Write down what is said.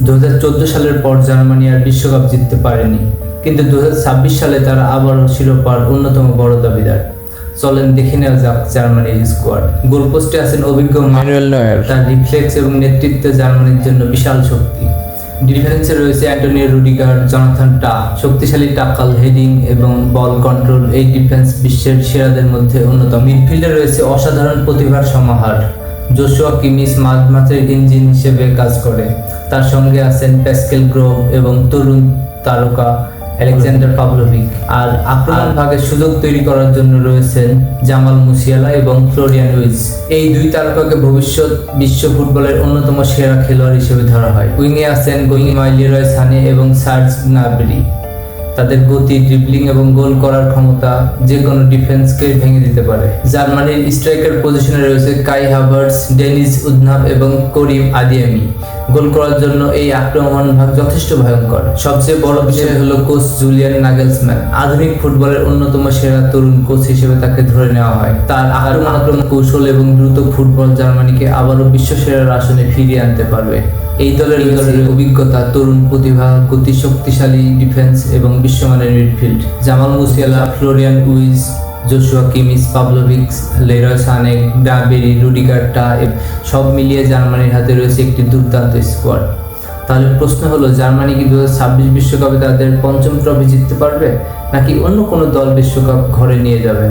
2014 সালের পর জার্মানি আর বিশ্বকাপ জিততে পারেনি, কিন্তু 2026 সালে তারা আবারও শিরোপার অন্যতম বড় দাবিদার। চলেন দেখে নেওয়া যাক জার্মানির স্কোয়াড। গোলপোস্টে আছেন অভিজ্ঞ ম্যানুয়েল নয়্যার। তার রিফ্লেক্স এবং নেতৃত্বে জার্মানির জন্য বিশাল শক্তি। ডিফেন্সে রয়েছে অ্যান্টোনিও রুডিগার, জনাথন টা। শক্তিশালী টাক্কল, হেডিং এবং বল কন্ট্রোল, এই ডিফেন্স বিশ্বের সেরাদের মধ্যে অন্যতম। মিডফিল্ডে রয়েছে অসাধারণ প্রতিভার সমাহার। জোশুয়া কিমিচ মাঝমাঠের ইঞ্জিন হিসেবে কাজ করে। তার সঙ্গে আছেন প্যাসকেল গ্রোভ এবং তরুণ তারকা আলেকজান্ডার পাভলোভিক। আর আক্রমণ ভাগের সুযোগ তৈরি করার জন্য রয়েছেন জামাল মুসিয়ালা এবং ফ্লোরিয়ান উইলস। এই দুই তারকাকে ভবিষ্যৎ বিশ্ব ফুটবলের অন্যতম সেরা খেলোয়াড় হিসেবে ধরা হয়। উইংয়ে আছেন লিরয় সানে এবং সার্জ গ্নাব্রি। তাদের গতি, ড্রিবলিং এবং গোল করার ক্ষমতা যে কোনো ডিফেন্সকে ভেঙে দিতে পারে। জার্মানির স্ট্রাইকার পজিশনে রয়েছে কাই হাভার্টস, ডেনিস উদনাভ এবং করিম আদিয়ামি। গোল করার জন্য এই আক্রমণ ভাগ যথেষ্ট ভয়ঙ্কর। সবচেয়ে বড় বিষয় হলো কোচ জুলিয়ান নাগেলসম্যান। আধুনিক ফুটবলের অন্যতম সেরা তরুণ কোচ হিসেবে তাকে ধরে নেওয়া হয়। তার আক্রমণ কৌশল এবং দ্রুত ফুটবল জার্মানিকে আবারও বিশ্বসেরার আসনে ফিরিয়ে আনতে পারবে। এই দলের অভিজ্ঞতা, তরুণ প্রতিভা, গতি, শক্তিশালী ডিফেন্স এবং বিশ্বমানের midfield. Jamal Musiala, Florian Wirtz, Joshua Kimmich, Pavlovic, Leroy Sane, Gnabry, Rudiger টা, সব মিলিয়ে জার্মানির হাতে রয়েছে একটি দুর্দান্ত স্কোয়াড। তাহলে প্রশ্ন হলো, জার্মানি কি 2026 বিশ্বকাপে তাদের পঞ্চম ট্রফি জিততে পারবে, নাকি অন্য কোনো দল বিশ্বকাপ ঘরে নিয়ে যাবে?